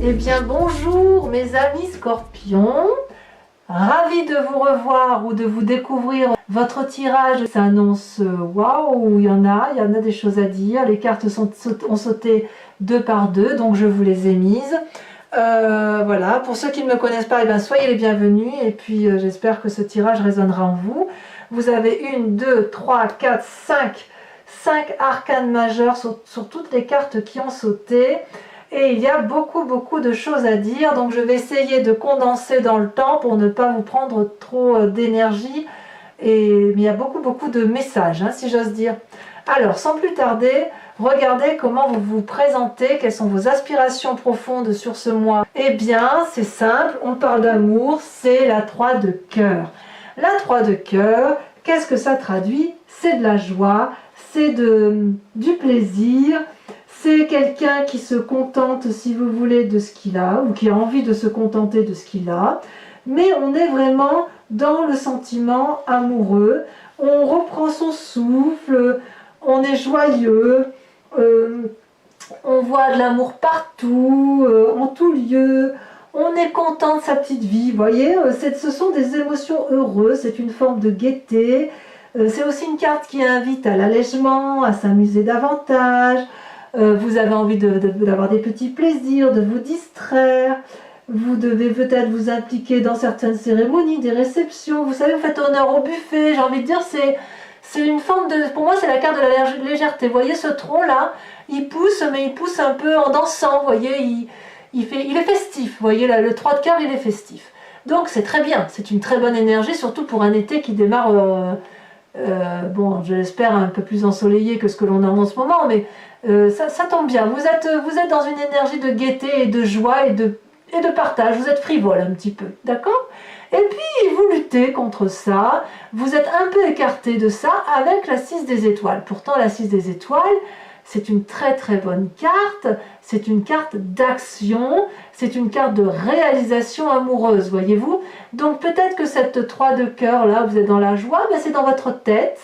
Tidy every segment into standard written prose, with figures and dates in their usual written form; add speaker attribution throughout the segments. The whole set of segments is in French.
Speaker 1: Eh bien bonjour mes amis scorpions, ravi de vous revoir ou de vous découvrir. Votre tirage s'annonce waouh, il y en a des choses à dire. Les cartes ont sauté deux par deux, donc je vous les ai mises. Voilà, pour ceux qui ne me connaissent pas, eh bien, soyez les bienvenus et puis j'espère que ce tirage résonnera en vous. Vous avez 1, 2, 3, 4, 5 arcanes majeures sur toutes les cartes qui ont sauté. Et il y a beaucoup de choses à dire, donc je vais essayer de condenser dans le temps pour ne pas vous prendre trop d'énergie. Mais il y a beaucoup de messages, hein, si j'ose dire. Alors, sans plus tarder, regardez comment vous vous présentez, quelles sont vos aspirations profondes sur ce mois. Eh bien, c'est simple, on parle d'amour, c'est la 3 de cœur. La 3 de cœur, qu'est-ce que ça traduit? C'est de la joie, c'est du plaisir. C'est quelqu'un qui se contente, si vous voulez, de ce qu'il a, ou qui a envie de se contenter de ce qu'il a. Mais on est vraiment dans le sentiment amoureux. On reprend son souffle, on est joyeux, on voit de l'amour partout, en tout lieu. On est content de sa petite vie, vous voyez. Ce sont des émotions heureuses, c'est une forme de gaieté. C'est aussi une carte qui invite à l'allègement, à s'amuser davantage. Vous avez envie d'avoir des petits plaisirs, de vous distraire, vous devez peut-être vous impliquer dans certaines cérémonies, des réceptions, vous savez, vous faites honneur au buffet, j'ai envie de dire, c'est une forme de... Pour moi, c'est la carte de la légèreté, vous voyez ce tronc-là, il pousse, mais il pousse un peu en dansant, vous voyez, il est festif, vous voyez, là, le 3 de cœur, il est festif. Donc c'est très bien, c'est une très bonne énergie, surtout pour un été qui démarre... bon, je l'espère un peu plus ensoleillé que ce que l'on a en ce moment, mais ça tombe bien. Vous êtes dans une énergie de gaieté et de joie et de partage. Vous êtes frivole un petit peu, d'accord? Et puis vous luttez contre ça. Vous êtes un peu écarté de ça avec la 6 des étoiles. Pourtant, la 6 des étoiles, c'est une très bonne carte. C'est une carte d'action. C'est une carte de réalisation amoureuse, voyez-vous. Donc peut-être que cette 3 de cœur là, vous êtes dans la joie, mais c'est dans votre tête.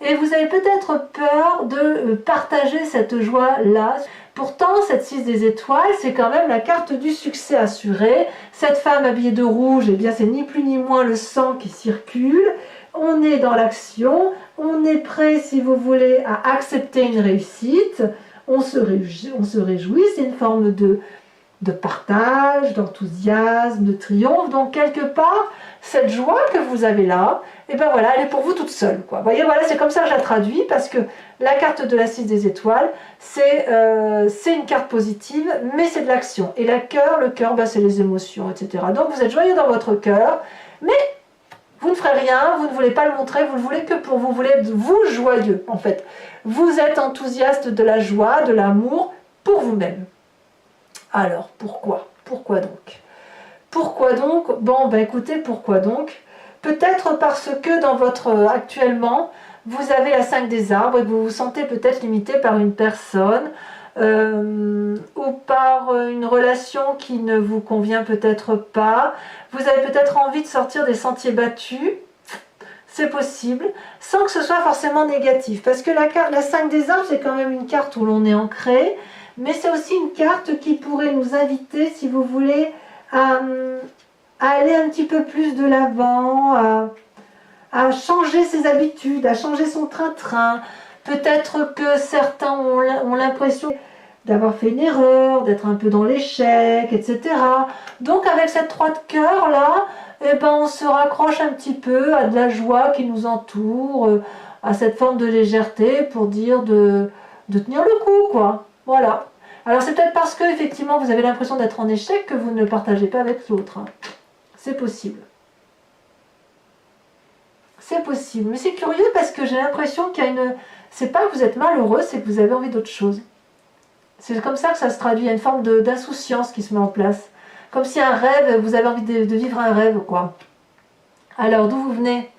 Speaker 1: Et vous avez peut-être peur de partager cette joie-là. Pourtant, cette 6 des étoiles, c'est quand même la carte du succès assuré. Cette femme habillée de rouge, eh bien, c'est ni plus ni moins le sang qui circule. On est dans l'action, on est prêt, si vous voulez, à accepter une réussite. On se réjouit, c'est une forme de partage, d'enthousiasme, de triomphe. Donc, quelque part, cette joie que vous avez là, et ben voilà, elle est pour vous toute seule, quoi. Vous voyez, voilà, c'est comme ça que je la traduis, parce que la carte de la 6 des étoiles, c'est une carte positive, mais c'est de l'action. Et le cœur, ben, c'est les émotions, etc. Donc vous êtes joyeux dans votre cœur, mais vous ne ferez rien, vous ne voulez pas le montrer, vous ne voulez que pour vous, voulez être vous joyeux, en fait. Vous êtes enthousiaste de la joie, de l'amour, pour vous-même. Alors, pourquoi? Pourquoi donc? Pourquoi donc? Bon, ben écoutez, pourquoi donc? Peut-être parce que actuellement, vous avez la 5 des arbres et vous vous sentez peut-être limité par une personne ou par une relation qui ne vous convient peut-être pas. Vous avez peut-être envie de sortir des sentiers battus. C'est possible, sans que ce soit forcément négatif. Parce que la 5 des arbres, c'est quand même une carte où l'on est ancré, mais c'est aussi une carte qui pourrait nous inviter, si vous voulez, à aller un petit peu plus de l'avant, à changer ses habitudes, à changer son train-train. Peut-être que certains ont l'impression d'avoir fait une erreur, d'être un peu dans l'échec, etc. Donc avec cette 3 de cœur là, eh ben, on se raccroche un petit peu à de la joie qui nous entoure, à cette forme de légèreté pour dire de tenir le coup, quoi. Voilà. Alors c'est peut-être parce que effectivement vous avez l'impression d'être en échec que vous ne le partagez pas avec l'autre. Hein. C'est possible. C'est possible. Mais c'est curieux parce que j'ai l'impression qu'il y a une... C'est pas que vous êtes malheureux, c'est que vous avez envie d'autre chose. C'est comme ça que ça se traduit. Il y a une forme d'insouciance qui se met en place. Comme si un rêve, vous avez envie de vivre un rêve, quoi. Alors, d'où vous venez?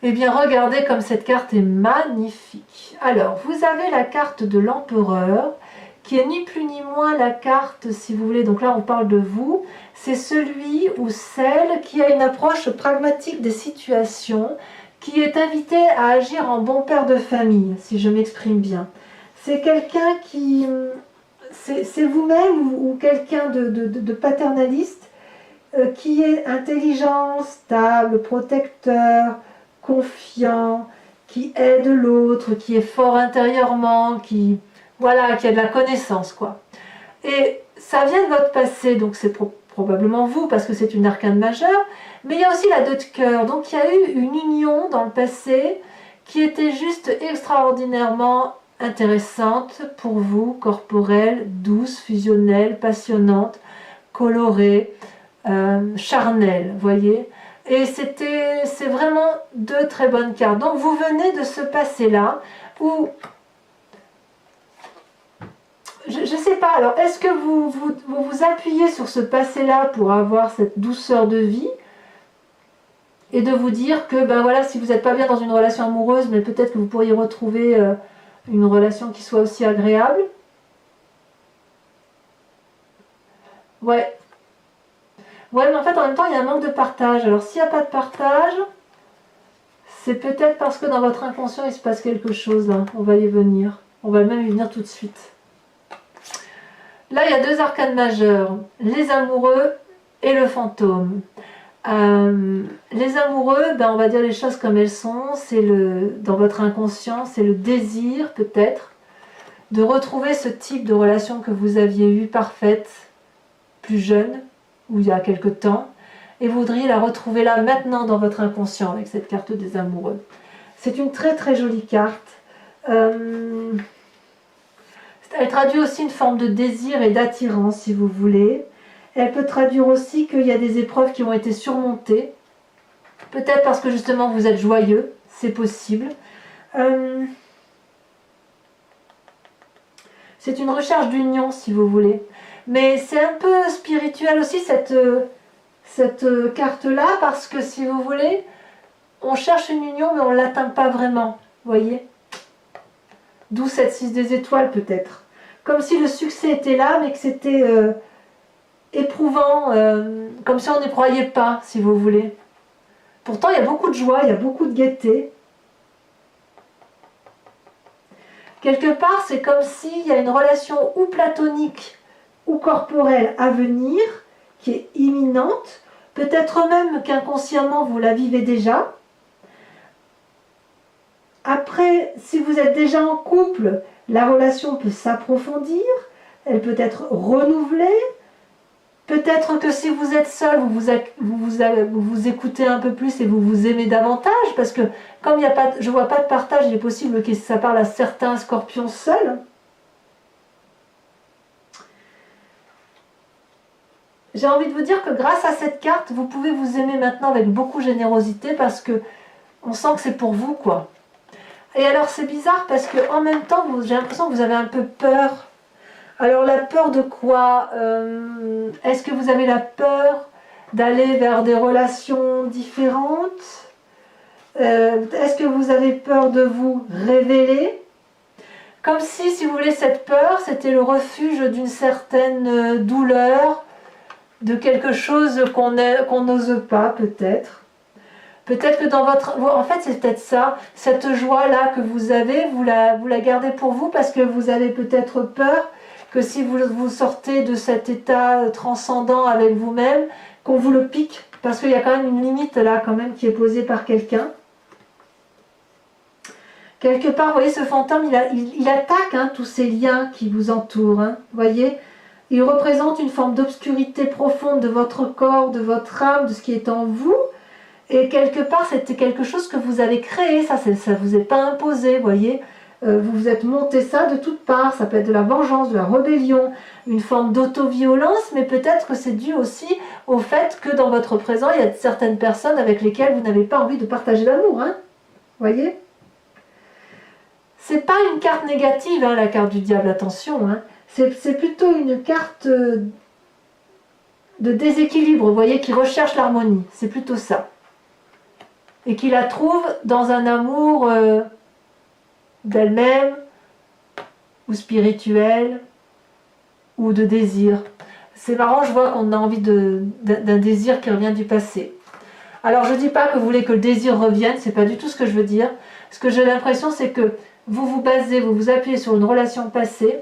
Speaker 1: Eh bien, regardez comme cette carte est magnifique. Alors, vous avez la carte de l'empereur, qui est ni plus ni moins la carte, si vous voulez, donc là on parle de vous, c'est celui ou celle qui a une approche pragmatique des situations, qui est invité à agir en bon père de famille, si je m'exprime bien. C'est quelqu'un qui... c'est vous-même ou quelqu'un de paternaliste qui est intelligent, stable, protecteur, confiant, qui aide l'autre, qui est fort intérieurement, voilà, qui a de la connaissance, quoi. Et ça vient de votre passé, donc c'est probablement vous, parce que c'est une arcane majeure, mais il y a aussi la 2 de cœur, donc il y a eu une union dans le passé qui était juste extraordinairement intéressante pour vous, corporelle, douce, fusionnelle, passionnante, colorée, charnelle, voyez. Et c'est vraiment 2 très bonnes cartes. Donc vous venez de ce passé-là où, je ne sais pas, alors est-ce que vous appuyez sur ce passé-là pour avoir cette douceur de vie et de vous dire que, ben voilà, si vous n'êtes pas bien dans une relation amoureuse, mais peut-être que vous pourriez retrouver une relation qui soit aussi agréable. Ouais. Ouais, mais en fait, en même temps, il y a un manque de partage. Alors, s'il n'y a pas de partage, c'est peut-être parce que dans votre inconscient, il se passe quelque chose, là. On va y venir. On va même y venir tout de suite. Là, il y a 2 arcanes majeures. Les amoureux et le fantôme. Les amoureux, ben, on va dire les choses comme elles sont. C'est dans votre inconscient, c'est le désir, peut-être, de retrouver ce type de relation que vous aviez eue parfaite, plus jeune, ou il y a quelque temps, et vous voudriez la retrouver là maintenant dans votre inconscient avec cette carte des amoureux. C'est une très très jolie carte. Elle traduit aussi une forme de désir et d'attirance, si vous voulez. Elle peut traduire aussi qu'il y a des épreuves qui ont été surmontées, peut-être parce que justement vous êtes joyeux, c'est possible. C'est une recherche d'union, si vous voulez. Mais c'est un peu spirituel aussi, cette carte-là, parce que, si vous voulez, on cherche une union, mais on ne l'atteint pas vraiment, voyez. D'où cette 6 des étoiles, peut-être. Comme si le succès était là, mais que c'était éprouvant, comme si on n'y croyait pas, si vous voulez. Pourtant, il y a beaucoup de joie, il y a beaucoup de gaieté. Quelque part, c'est comme s'il y a une relation ou platonique ou corporelle à venir, qui est imminente, peut-être même qu'inconsciemment vous la vivez déjà. Après, si vous êtes déjà en couple, la relation peut s'approfondir, elle peut être renouvelée. Peut-être que si vous êtes seul, vous écoutez un peu plus et vous vous aimez davantage, parce que comme je ne vois pas de partage, il est possible que ça parle à certains scorpions seuls. J'ai envie de vous dire que grâce à cette carte, vous pouvez vous aimer maintenant avec beaucoup de générosité parce que on sent que c'est pour vous, quoi. Et alors c'est bizarre parce que en même temps, j'ai l'impression que vous avez un peu peur. Alors la peur de quoi? Est-ce que vous avez la peur d'aller vers des relations différentes? Est-ce que vous avez peur de vous révéler? Comme si vous voulez, cette peur, c'était le refuge d'une certaine douleur, de quelque chose qu'on n'ose pas, peut-être. Peut-être que dans votre... En fait, c'est peut-être ça, cette joie-là que vous avez, vous la gardez pour vous parce que vous avez peut-être peur que si vous sortez de cet état transcendant avec vous-même, qu'on vous le pique. Parce qu'il y a quand même une limite là, quand même, qui est posée par quelqu'un. Quelque part, vous voyez, ce fantôme, il attaque tous ces liens qui vous entourent. Vous voyez, il représente une forme d'obscurité profonde de votre corps, de votre âme, de ce qui est en vous. Et quelque part, c'était quelque chose que vous avez créé, ça ne vous est pas imposé, vous voyez. Vous vous êtes monté ça de toutes parts, ça peut être de la vengeance, de la rébellion, une forme d'auto-violence, mais peut-être que c'est dû aussi au fait que dans votre présent, il y a certaines personnes avec lesquelles vous n'avez pas envie de partager l'amour, vous voyez. C'est pas une carte négative, la carte du diable, attention, c'est plutôt une carte de déséquilibre, vous voyez, qui recherche l'harmonie, c'est plutôt ça. Et qui la trouve dans un amour d'elle-même, ou spirituel, ou de désir. C'est marrant, je vois qu'on a envie d'un désir qui revient du passé. Alors je ne dis pas que vous voulez que le désir revienne, c'est pas du tout ce que je veux dire. Ce que j'ai l'impression, c'est que vous vous appuyez sur une relation passée,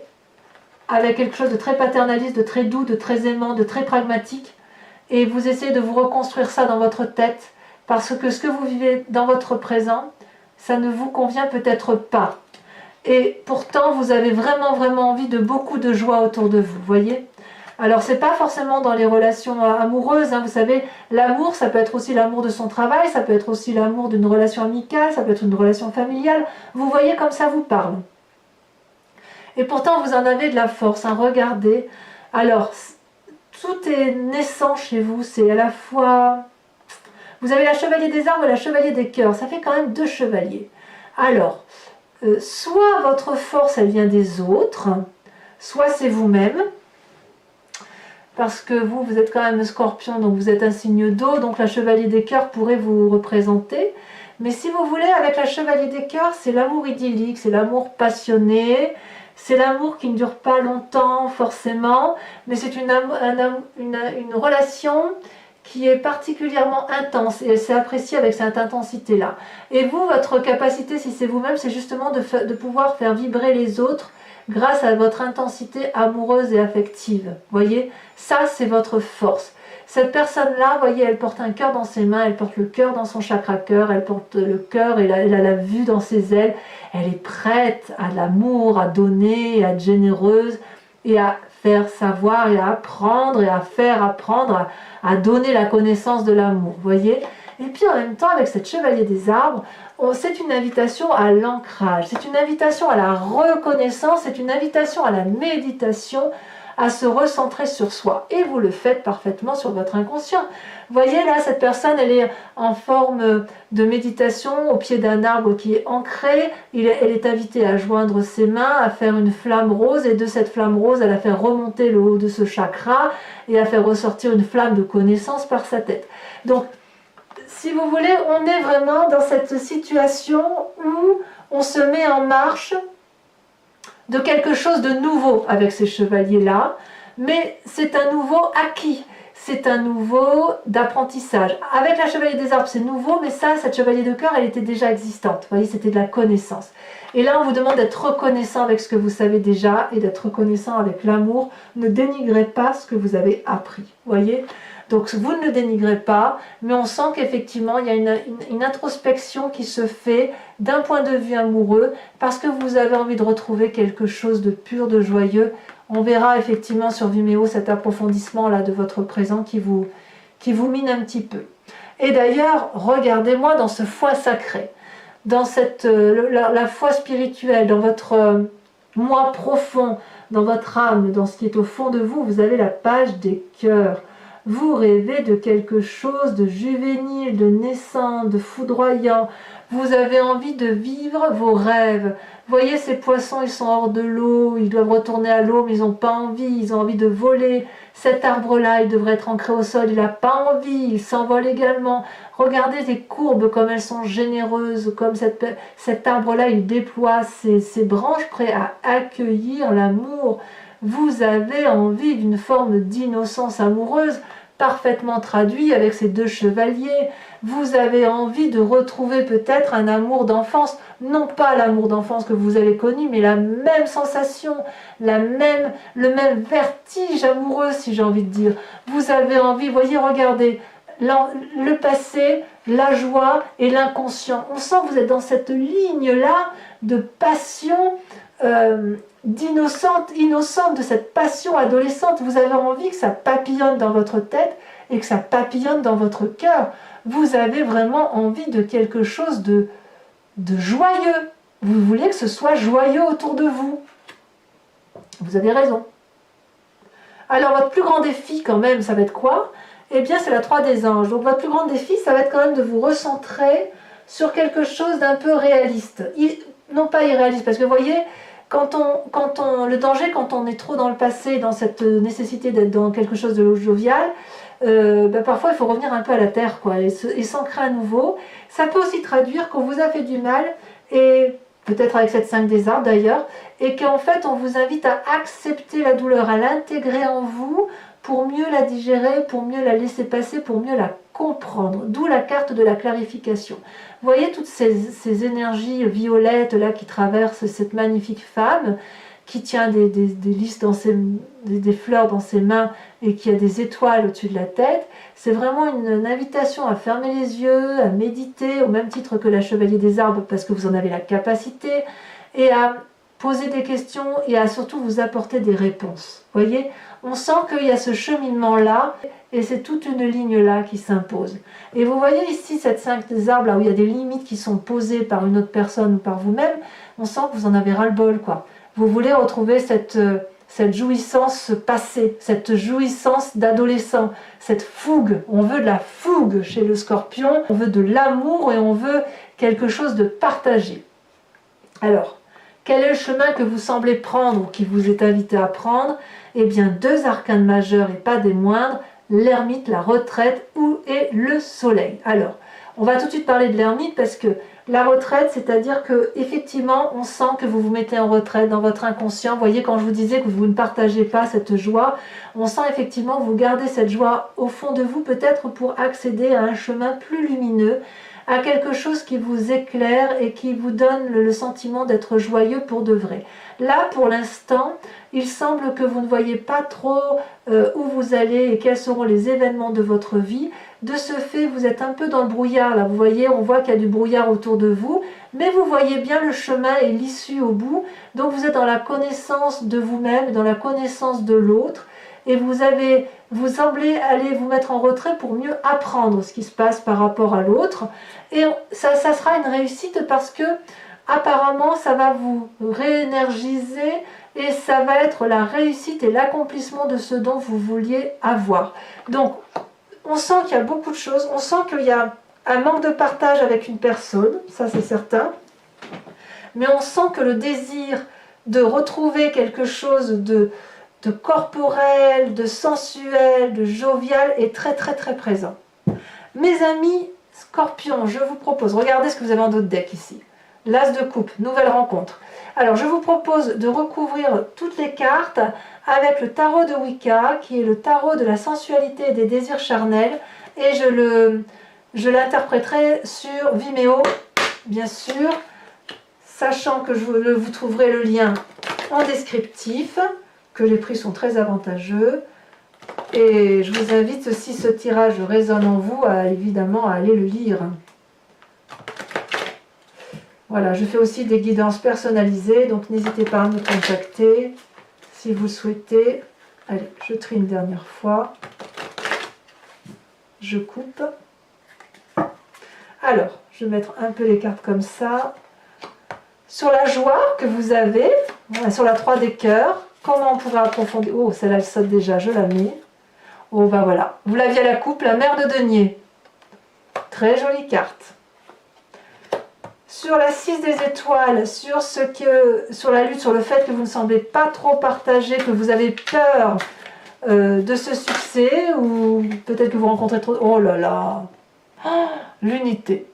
Speaker 1: avec quelque chose de très paternaliste, de très doux, de très aimant, de très pragmatique, et vous essayez de vous reconstruire ça dans votre tête, parce que ce que vous vivez dans votre présent, ça ne vous convient peut-être pas. Et pourtant, vous avez vraiment, vraiment envie de beaucoup de joie autour de vous, voyez? Alors, c'est pas forcément dans les relations amoureuses, hein, vous savez, l'amour, ça peut être aussi l'amour de son travail, ça peut être aussi l'amour d'une relation amicale, ça peut être une relation familiale. Vous voyez comme ça vous parle. Et pourtant, vous en avez de la force, hein, regardez. Alors, tout est naissant chez vous, c'est à la fois... Vous avez la chevalier des arbres et la chevalier des cœurs, ça fait quand même 2 chevaliers. Alors, soit votre force, elle vient des autres, soit c'est vous-même, parce que vous êtes quand même un scorpion, donc vous êtes un signe d'eau, donc la chevalier des cœurs pourrait vous représenter. Mais si vous voulez, avec la chevalier des cœurs, c'est l'amour idyllique, c'est l'amour passionné, c'est l'amour qui ne dure pas longtemps forcément, mais c'est une relation qui est particulièrement intense et elle s'est appréciée avec cette intensité-là. Et vous, votre capacité, si c'est vous-même, c'est justement de pouvoir faire vibrer les autres grâce à votre intensité amoureuse et affective. Voyez, ça c'est votre force. Cette personne-là, voyez, elle porte un cœur dans ses mains, elle porte le cœur dans son chakra cœur, elle porte le cœur et elle a la vue dans ses ailes. Elle est prête à l'amour, à donner, à être généreuse et à faire savoir et à apprendre et à faire apprendre, à donner la connaissance de l'amour, voyez. Et puis en même temps, avec cette chevalier des arbres, c'est une invitation à l'ancrage, c'est une invitation à la reconnaissance, c'est une invitation à la méditation, à se recentrer sur soi. Et vous le faites parfaitement sur votre inconscient. Voyez là, cette personne, elle est en forme de méditation au pied d'un arbre qui est ancré. Elle est invitée à joindre ses mains, à faire une flamme rose, et de cette flamme rose, elle a fait remonter le haut de ce chakra et à faire ressortir une flamme de connaissance par sa tête. Donc, si vous voulez, on est vraiment dans cette situation où on se met en marche de quelque chose de nouveau avec ces chevaliers-là, mais c'est un nouveau acquis, c'est un nouveau d'apprentissage. Avec la chevalier des arbres, c'est nouveau, mais ça, cette chevalier de cœur, elle était déjà existante. Vous voyez, c'était de la connaissance. Et là, on vous demande d'être reconnaissant avec ce que vous savez déjà et d'être reconnaissant avec l'amour. Ne dénigrez pas ce que vous avez appris. Vous voyez ? Donc, vous ne le dénigrez pas, mais on sent qu'effectivement, il y a une introspection qui se fait d'un point de vue amoureux parce que vous avez envie de retrouver quelque chose de pur, de joyeux. On verra effectivement sur Vimeo cet approfondissement-là de votre présent qui vous mine un petit peu. Et d'ailleurs, regardez-moi dans ce foie sacré, dans la foi spirituelle, dans votre moi profond, dans votre âme, dans ce qui est au fond de vous, vous avez la page des cœurs. Vous rêvez de quelque chose de juvénile, de naissant, de foudroyant. Vous avez envie de vivre vos rêves. Voyez, ces poissons, ils sont hors de l'eau, ils doivent retourner à l'eau, mais ils n'ont pas envie, ils ont envie de voler. Cet arbre-là, il devrait être ancré au sol, il n'a pas envie, il s'envole également. Regardez les courbes, comme elles sont généreuses, comme cet arbre-là, il déploie ses branches prêts à accueillir l'amour. Vous avez envie d'une forme d'innocence amoureuse, parfaitement traduit avec ces 2 chevaliers. Vous avez envie de retrouver peut-être un amour d'enfance, non pas l'amour d'enfance que vous avez connu, mais la même sensation, le même vertige amoureux, si j'ai envie de dire. Vous avez envie, voyez, regardez, le passé, la joie et l'inconscient. On sent que vous êtes dans cette ligne-là de passion innocente, de cette passion adolescente. Vous avez envie que ça papillonne dans votre tête et que ça papillonne dans votre cœur. Vous avez vraiment envie de quelque chose de joyeux. Vous voulez que ce soit joyeux autour de vous. Vous avez raison. Alors votre plus grand défi quand même, ça va être quoi? Eh bien c'est la 3 des anges. Donc votre plus grand défi, ça va être quand même de vous recentrer sur quelque chose d'un peu réaliste. Non pas irréaliste, parce que vous voyez, le danger, quand on est trop dans le passé, dans cette nécessité d'être dans quelque chose de jovial, parfois il faut revenir un peu à la terre, quoi, et s'ancrer à nouveau. Ça peut aussi traduire qu'on vous a fait du mal, et peut-être avec cette 5 des arbres d'ailleurs, et qu'en fait on vous invite à accepter la douleur, à l'intégrer en vous pour mieux la digérer, pour mieux la laisser passer, pour mieux la comprendre. D'où la carte de la clarification. Vous voyez toutes ces énergies violettes là qui traversent cette magnifique femme, qui tient des lys dans des fleurs dans ses mains et qui a des étoiles au-dessus de la tête. C'est vraiment une invitation à fermer les yeux, à méditer, au même titre que la Chevalier des Arbres, parce que vous en avez la capacité, et à poser des questions et à surtout vous apporter des réponses. Vous voyez, on sent qu'il y a ce cheminement-là, et c'est toute une ligne-là qui s'impose. Et vous voyez ici cette 5 des arbres, là où il y a des limites qui sont posées par une autre personne ou par vous-même, on sent que vous en avez ras-le-bol, quoi. Vous voulez retrouver cette jouissance passée, cette jouissance d'adolescent, cette fougue. On veut de la fougue chez le Scorpion, on veut de l'amour et on veut quelque chose de partagé. Alors, quel est le chemin que vous semblez prendre ou qui vous est invité à prendre? Eh bien, 2 arcanes majeurs et pas des moindres, l'ermite, la retraite ou et le soleil. Alors, on va tout de suite parler de l'ermite parce que la retraite, c'est-à-dire que effectivement, on sent que vous vous mettez en retraite dans votre inconscient. Vous voyez, quand je vous disais que vous ne partagez pas cette joie, on sent effectivement que vous gardez cette joie au fond de vous, peut-être pour accéder à un chemin plus lumineux, à quelque chose qui vous éclaire et qui vous donne le sentiment d'être joyeux pour de vrai. Là, pour l'instant, il semble que vous ne voyez pas trop où vous allez et quels seront les événements de votre vie. De ce fait, vous êtes un peu dans le brouillard. Là, vous voyez, on voit qu'il y a du brouillard autour de vous, mais vous voyez bien le chemin et l'issue au bout. Donc, vous êtes dans la connaissance de vous-même, dans la connaissance de l'autre, et vous semblez aller vous mettre en retrait pour mieux apprendre ce qui se passe par rapport à l'autre. Et ça sera une réussite parce que apparemment, ça va vous réénergiser et ça va être la réussite et l'accomplissement de ce dont vous vouliez avoir. Donc, on sent qu'il y a beaucoup de choses. On sent qu'il y a un manque de partage avec une personne, ça c'est certain. Mais on sent que le désir de retrouver quelque chose de corporel, de sensuel, de jovial est très très très présent. Mes amis Scorpions, je vous propose, regardez ce que vous avez en dos de deck ici. L'As de coupe, nouvelle rencontre. Alors je vous propose de recouvrir toutes les cartes avec le tarot de Wicca, qui est le tarot de la sensualité et des désirs charnels. Et je l'interpréterai sur Vimeo, bien sûr, sachant que vous trouverez le lien en descriptif, que les prix sont très avantageux. Et je vous invite, si ce tirage résonne en vous, évidemment à aller le lire. Voilà, je fais aussi des guidances personnalisées, donc n'hésitez pas à me contacter si vous souhaitez. Allez, je trie une dernière fois. Je coupe. Alors, je vais mettre un peu les cartes comme ça. Sur la joie que vous avez, sur la 3 des cœurs, comment on pourrait approfondir? Oh, celle-là, elle saute déjà, je la mets. Oh, ben voilà. Vous l'aviez à la coupe, la mère de denier. Très jolie carte. Sur la 6 des étoiles, sur la lutte, sur le fait que vous ne semblez pas trop partager, que vous avez peur de ce succès, ou peut-être que vous rencontrez trop... Oh là là, oh, l'unité.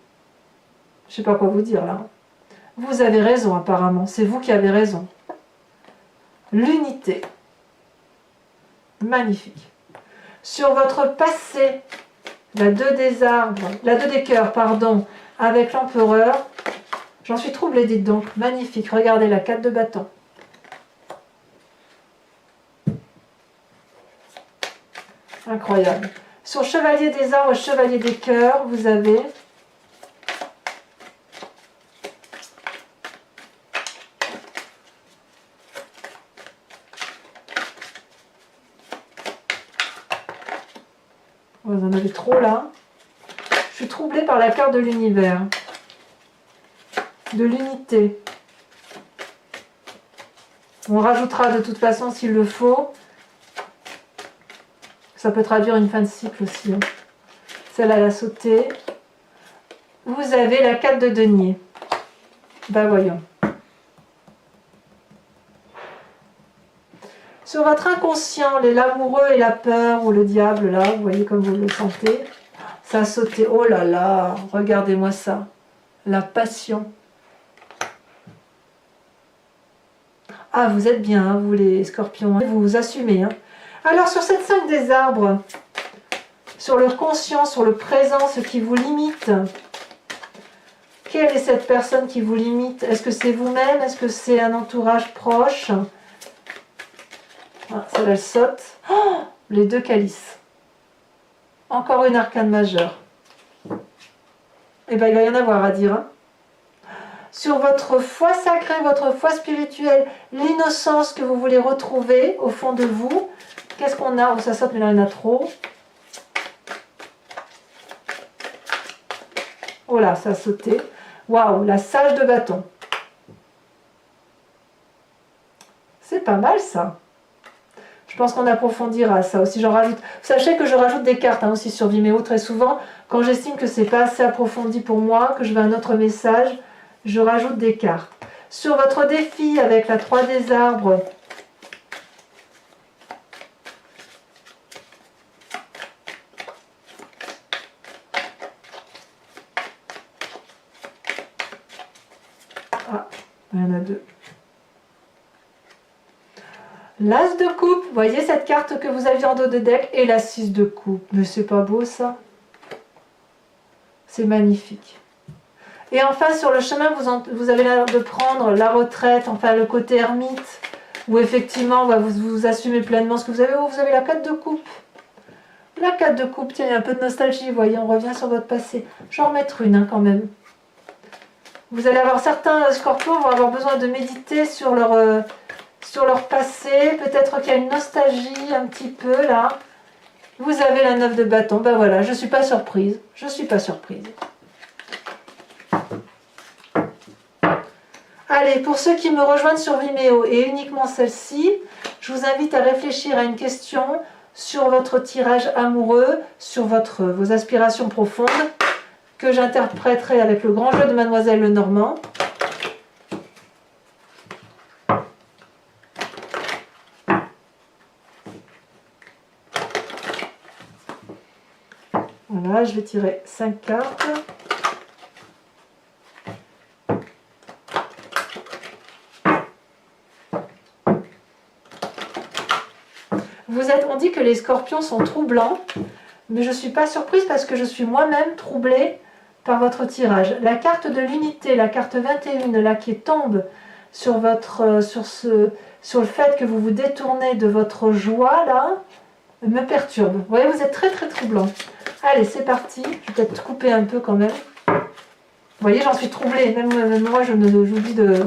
Speaker 1: Je ne sais pas quoi vous dire là. Vous avez raison apparemment, c'est vous qui avez raison. L'unité. Magnifique. Sur votre passé, la 2 des arbres, la 2 des cœurs, pardon, avec l'empereur, j'en suis troublée, dites donc. Magnifique, regardez la 4 de bâton. Incroyable. Sur chevalier des arbres, chevalier des cœurs, vous avez... Vous en avez trop là. Je suis troublée par la carte de l'univers. De l'unité. On rajoutera de toute façon s'il le faut. Ça peut traduire une fin de cycle aussi. Hein. Celle-là, elle a sauté. Vous avez la 4 de denier. Ben voyons. Sur votre inconscient, l'amoureux et la peur, ou le diable, là, vous voyez comme vous le sentez. Ça a sauté. Oh là là, regardez-moi ça. La passion. Ah, vous êtes bien, hein, vous les scorpions. Vous vous assumez. Hein. Alors, sur cette 5 des arbres, sur le conscient, sur le présent, ce qui vous limite, quelle est cette personne qui vous limite? Est-ce que c'est vous-même? Est-ce que c'est un entourage proche? Ah, celle-là, elle saute. Oh, les deux calices. Encore une arcane majeure. Et bien, il va y en avoir à dire. Hein. Sur votre foi sacrée, votre foi spirituelle, l'innocence que vous voulez retrouver au fond de vous. Qu'est-ce qu'on a? Oh, ça saute, mais là, il y en a trop. Oh là, ça a sauté. Waouh, la sage de bâton. C'est pas mal, ça. Je pense qu'on approfondira ça aussi. J'en rajoute. Sachez que je rajoute des cartes hein, aussi sur Vimeo très souvent. Quand j'estime que c'est pas assez approfondi pour moi, que je veux un autre message, je rajoute des cartes. Sur votre défi avec la 3 des arbres, ah, il y en a deux. L'As de coupe, vous voyez cette carte que vous aviez en dos de deck, et la 6 de coupe. Mais c'est pas beau ça? C'est magnifique. Et enfin, sur le chemin, vous avez l'air de prendre la retraite, enfin le côté ermite, où effectivement, vous assumez pleinement ce que vous avez. Oh, vous avez la 4 de coupe. La 4 de coupe, tiens, il y a un peu de nostalgie, vous voyez, on revient sur votre passé. Je vais en remettre une hein, quand même. Vous allez avoir certains scorpions vont avoir besoin de méditer sur leur passé. Peut-être qu'il y a une nostalgie un petit peu là. Vous avez la 9 de bâton. Ben voilà, je ne suis pas surprise. Je ne suis pas surprise. Allez, pour ceux qui me rejoignent sur Vimeo et uniquement celle-ci, je vous invite à réfléchir à une question sur votre tirage amoureux, sur vos aspirations profondes, que j'interpréterai avec le grand jeu de Mademoiselle Lenormand. Voilà, je vais tirer 5 cartes. On dit que les scorpions sont troublants, mais je ne suis pas surprise parce que je suis moi-même troublée par votre tirage. La carte de l'unité, la carte 21, là qui tombe sur le fait que vous vous détournez de votre joie, là, me perturbe. Vous voyez, vous êtes très très troublant. Allez, c'est parti. Je vais peut-être couper un peu quand même. Vous voyez, j'en suis troublée. Même moi, j'oublie de...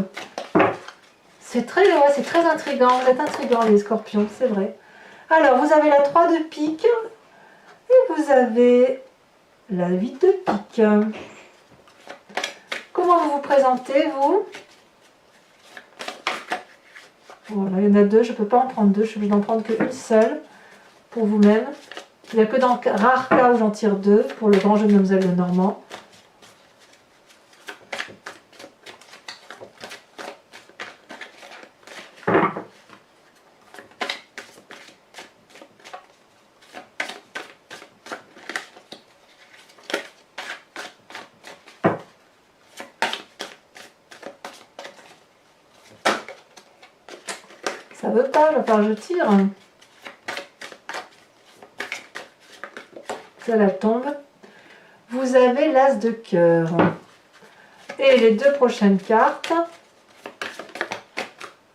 Speaker 1: C'est très intriguant. Vous êtes intriguants, les scorpions, c'est vrai. Alors, vous avez la 3 de pique et vous avez la 8 de pique. Comment vous vous présentez, vous? Voilà, il y en a deux, je ne peux pas en prendre deux, je suis obligée d'en prendre qu'une seule pour vous-même. Il n'y a que dans rares cas où j'en tire deux pour le grand jeu de Mademoiselle Lenormand. Ça veut pas, il va falloir que je tire. Ça la tombe. Vous avez l'as de cœur. Et les deux prochaines cartes,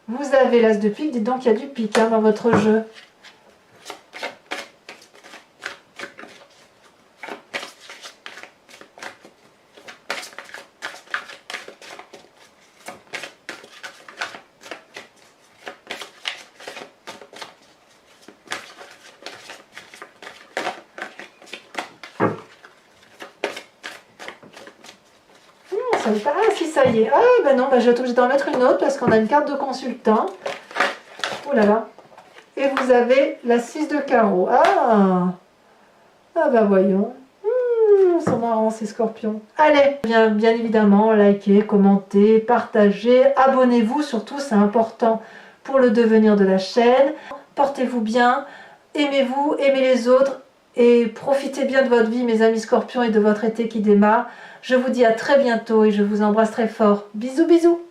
Speaker 1: vous avez l'as de pique. Dites donc il y a du pique hein, dans votre jeu. Ah si, ça y est. Ah ben non, ben, je vais être obligée d'en mettre une autre parce qu'on a une carte de consultant. Oh là là. Et vous avez la 6 de carreau. Ah ben voyons. Ils sont marrants ces scorpions. Allez, bien évidemment, likez, commentez, partagez, abonnez-vous surtout, c'est important pour le devenir de la chaîne. Portez-vous bien, aimez-vous, aimez les autres et profitez bien de votre vie, mes amis scorpions, et de votre été qui démarre. Je vous dis à très bientôt et je vous embrasse très fort. Bisous, bisous!